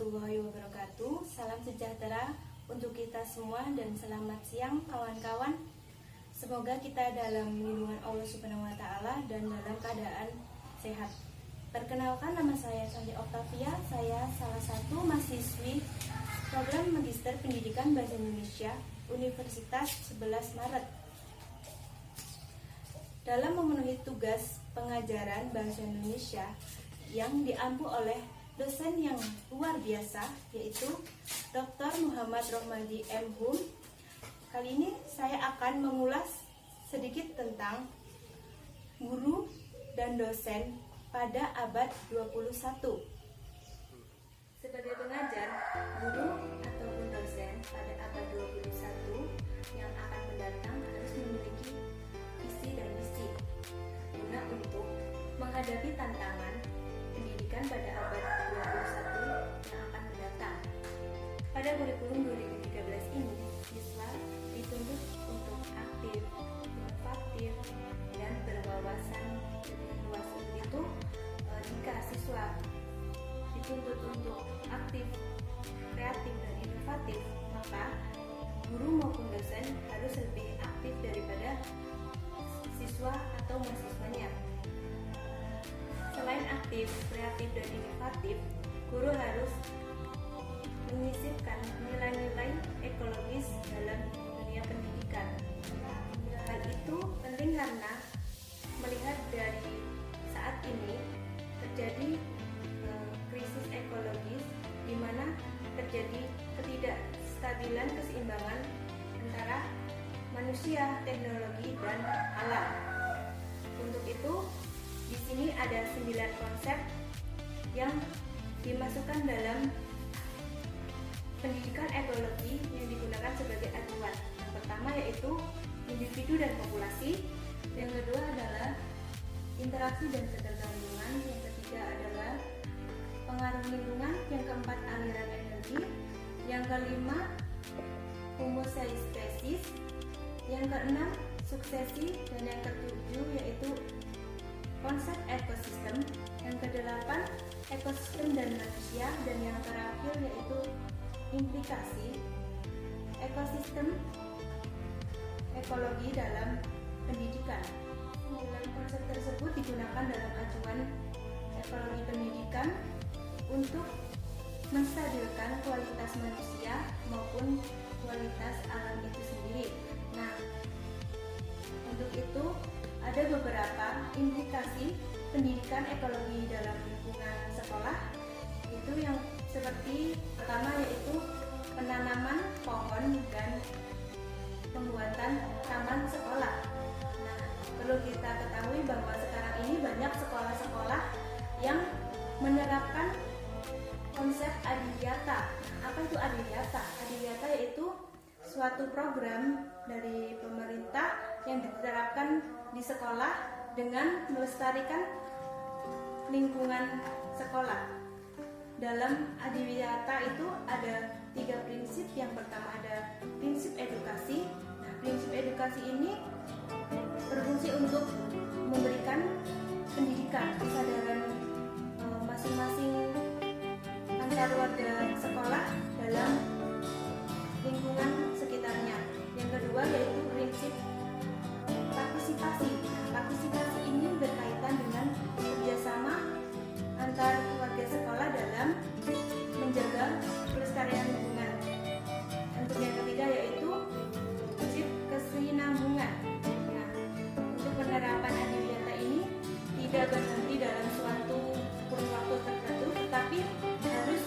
warahmatullahi wabarakatuh. Salam sejahtera untuk kita semua dan selamat siang kawan-kawan. Semoga kita dalam lindungan Allah Subhanahu wa taala dan dalam keadaan sehat. Perkenalkan, nama saya Santi Oktavia. Saya salah satu mahasiswi program Magister Pendidikan Bahasa Indonesia Universitas 11 Maret. Dalam memenuhi tugas pengajaran bahasa Indonesia yang diampu oleh dosen yang luar biasa, yaitu Dr. Muhammad Rohmadi M. Hum. Kali ini saya akan mengulas sedikit tentang guru dan dosen pada abad 21. Sebagai pengajar, guru ataupun dosen pada abad 21 yang akan mendatang harus memiliki visi dan misi guna untuk menghadapi tantangan pendidikan pada abad 21 yang akan mendatang. Pada kurikulum 2013 ini, siswa dituntut untuk aktif, inovatif, dan berwawasan lebih luas. Itu jika siswa dituntut untuk aktif, kreatif, dan inovatif, maka guru maupun dosen harus lebih aktif daripada siswa atau mahasiswanya. Selain aktif, kreatif, dan inovatif, guru harus menyisipkan nilai-nilai ekologis dalam dunia pendidikan. Hal itu penting karena melihat dari saat ini terjadi krisis ekologis di mana terjadi ketidakstabilan keseimbangan antara manusia, teknologi, dan alam. Untuk itu, di sini ada 9 konsep yang dimasukkan dalam pendidikan ekologi yang digunakan sebagai acuan. Yang pertama yaitu individu dan populasi, yang kedua adalah interaksi dan ketergantungan, yang ketiga adalah pengaruh lingkungan, yang keempat aliran energi, yang kelima homospesies, yang keenam suksesi, dan yang ketujuh yaitu konsep ekosistem, yang kedelapan ekosistem dan manusia, dan yang terakhir yaitu implikasi ekosistem ekologi dalam pendidikan. 9 konsep tersebut digunakan dalam acuan ekologi pendidikan untuk menstabilkan kualitas manusia maupun kualitas alam itu sendiri. Nah, untuk itu ada beberapa implikasi pendidikan ekologi dalam lingkungan sekolah. Itu yang seperti pertama yaitu penanaman pohon dan pembuatan taman sekolah. Nah, perlu kita ketahui bahwa sekarang ini banyak sekolah-sekolah yang menerapkan konsep adiwiyata. Apa itu adiwiyata? Adiwiyata yaitu suatu program dari pemerintah yang diterapkan di sekolah dengan melestarikan lingkungan sekolah. Dalam adiwiyata itu ada 3 prinsip. Yang pertama ada prinsip edukasi. Nah, prinsip edukasi ini berfungsi untuk memberikan pendidikan, kesadaran masing-masing antar warga sekolah dalam lingkungan sekitarnya. Yang kedua yaitu prinsip partisipasi. Nah, partisipasi ini berkaitan dengan kerjasama antar warga sekolah dalam menjaga pelestarian lingkungan. Untuk yang ketiga yaitu prinsip kesinambungan. Nah, untuk penerapan adiwiyata ini tidak berhenti dalam suatu kurun waktu tertentu, tetapi harus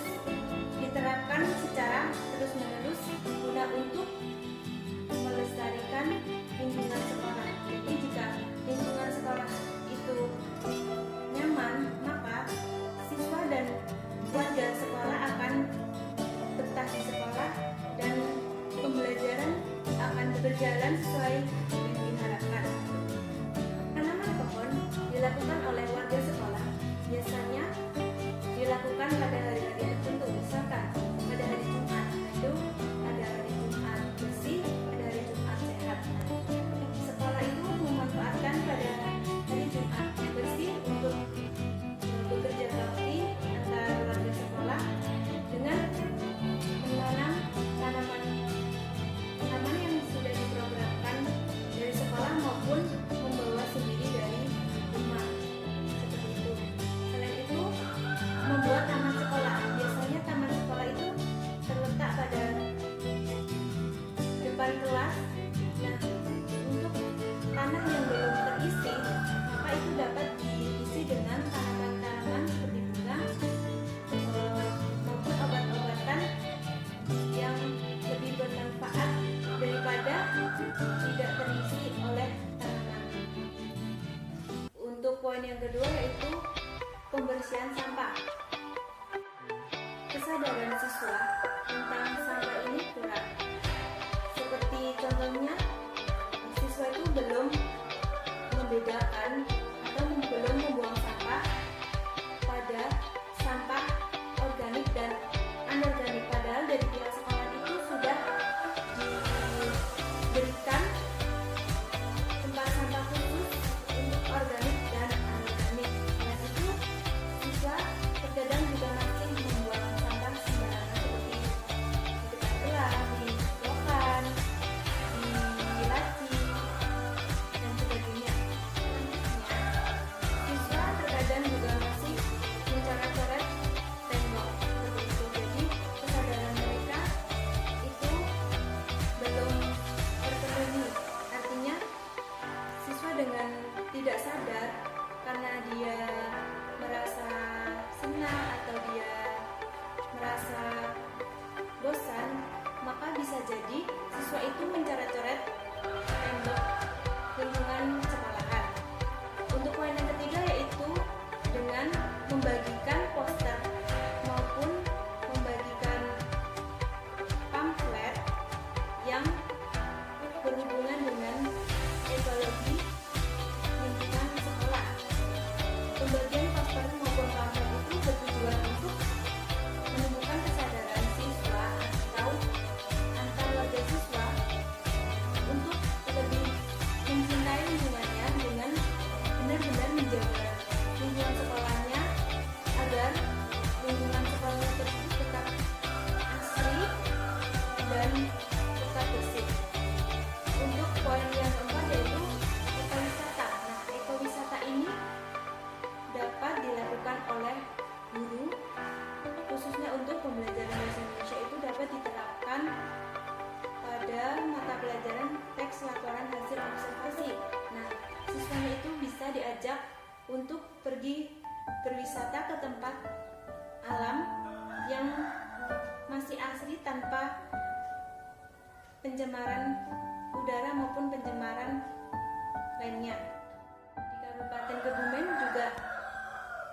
diterapkan secara terus-menerus guna untuk melestarikan lingkungan sekolah. Jadi jika lingkungan sekolah itu nyaman, maka siswa dan warga sekolah akan betah di sekolah dan pembelajaran akan berjalan sesuai yang diharapkan. Penanaman pohon dilakukan oleh warga sekolah. Biasanya dilakukan pada hari-hari tertentu, misalkan pada hari Jumat, itu ada hari Jumat bersih, pada hari Jumat sehat. Sekolah itu memanfaatkan pada hari Jumat bersih untuk bekerja bakti antar warga sekolah dengan kesadaran siswa tentang sampah ini kurang. Seperti contohnya, siswa itu belum membedakan atau belum membuang sampah pada sampah organik dan anorganik, padahal dari pihak sekolah itu sudah diberikan tempat sampah khusus untuk organik dan anorganik. Selain itu, siswa terkadang juga masih membuang sampah sembarangan seperti di dekat gelas, di lokan, di laci, dan sebagainya. Selanjutnya, siswa terkadang juga masih mencoret-coret tembok seperti itu. Jadi kesadaran mereka itu belum terpenuhi. Artinya siswa dengan tidak sadar karena dia merasa senang atau dia merasa bosan, maka bisa jadi siswa itu mencoret-coret tembok lingkungan sekolahan. Untuk poin yang ketiga yaitu dengan membagikan poster maupun membagikan pamflet yang berhubungan dengan ekologi lingkungan sekolah. Pembagian poster maupun pamflet itu bertujuan untuk menemukan kesadaran siswa atau antar warga siswa untuk lebih mencintai lingkungannya dengan benar-benar menjaga lingkungan sekolahnya agar lingkungan sekolahnya tersebut tetap asri dan tetap bersih. Untuk poin yang keempat yaitu ekowisata. Nah, ekowisata ini dapat dilakukan oleh guru, khususnya untuk pembelajaran bahasa Indonesia itu dapat diterapkan pada mata pelajaran teks laporan hasil observasi. Nah, siswanya itu bisa diajak untuk pergi berwisata ke tempat alam yang masih asri tanpa pencemaran udara maupun pencemaran lainnya. Di Kabupaten Kebumen juga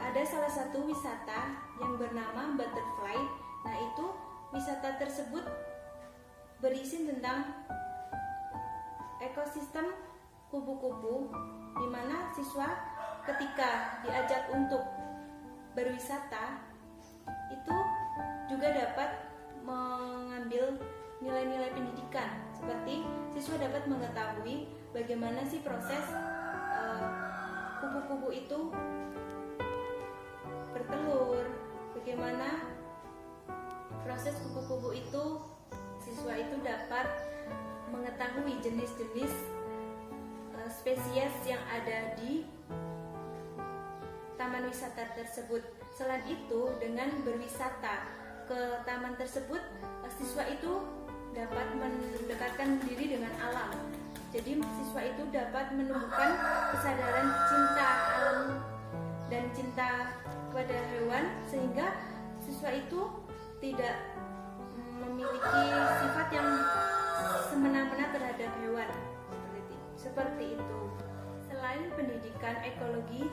ada salah satu wisata yang bernama Butterfly. Nah, itu wisata tersebut berisi tentang ekosistem kupu-kupu, di mana siswa ketika diajak untuk berwisata itu juga dapat mengambil nilai-nilai pendidikan, seperti siswa dapat mengetahui bagaimana sih proses kupu-kupu itu bertelur, bagaimana proses kupu-kupu itu, siswa itu dapat mengetahui jenis-jenis spesies yang ada di taman wisata tersebut. Selain itu, dengan berwisata ke taman tersebut, siswa itu dapat mendekatkan diri dengan alam. Jadi siswa itu dapat menumbuhkan kesadaran cinta alam dan cinta kepada hewan, sehingga siswa itu tidak memiliki sifat yang semena-mena terhadap hewan. Seperti itu. Selain pendidikan ekologi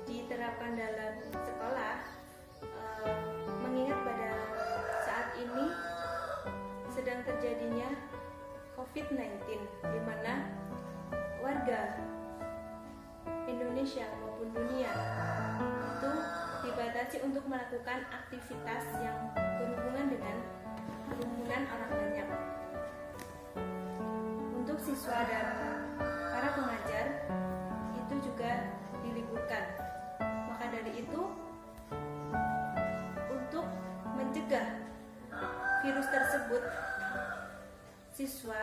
diterapkan dalam sekolah, mengingat pada saat ini sedang terjadinya COVID-19, di mana warga Indonesia maupun dunia itu dibatasi untuk melakukan aktivitas yang berhubungan dengan kerumunan orang banyak. Untuk siswa dan para pengajar itu juga diliburkan. Maka dari itu, untuk mencegah virus tersebut, siswa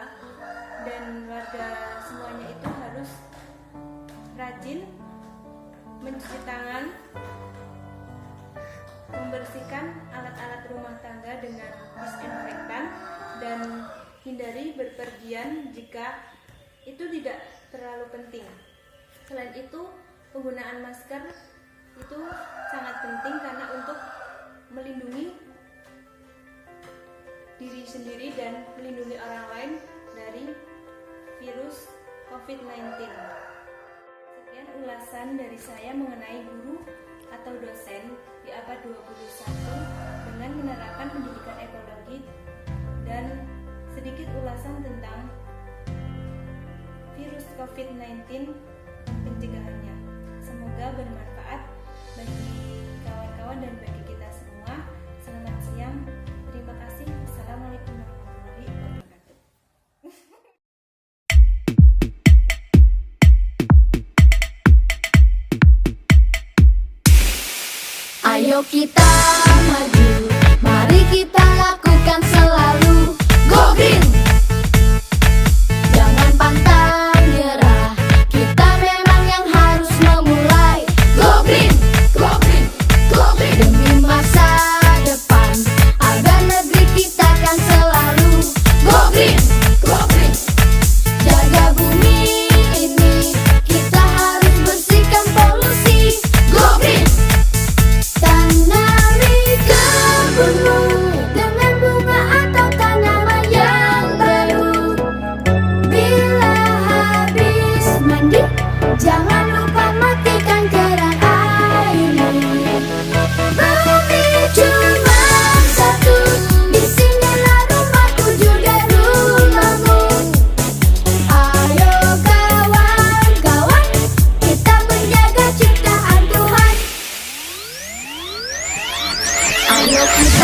dan warga semuanya itu harus rajin mencuci tangan, membersihkan alat-alat rumah tangga dengan disinfektan, dan hindari berpergian jika itu tidak terlalu penting. Selain itu, penggunaan masker itu sangat penting karena untuk melindungi diri sendiri dan melindungi orang lain dari virus COVID-19. Sekian ulasan dari saya mengenai guru atau dosen di abad 21 dengan menerapkan pendidikan ekologi dan sedikit ulasan tentang virus COVID-19 dan pencegahannya. Semoga bermanfaat bagi kawan-kawan dan bagi kita semua. Selamat siang. Terima kasih. Wassalamualaikum warahmatullahi wabarakatuh. Ayo kita maju, mari kita lakukan selalu Go Green. Jangan pantang nyerah, kita memang yang harus memulai Go Green, Go Green, Go Green. Demi masa depan, agar negeri kita kan selalu Go Green, Go Green. Jaga bumi ini, kita harus bersihkan polusi Go Green. Tanami kebunmu dengan bunga atau tanaman yang baru. Bila habis mandi, jangan lupa matikan keran airmu. Bumi cuma satu, di sinilah rumahku juga rumahmu. Ayo kawan-kawan, kita menjaga ciptaan Tuhan. Ayo kita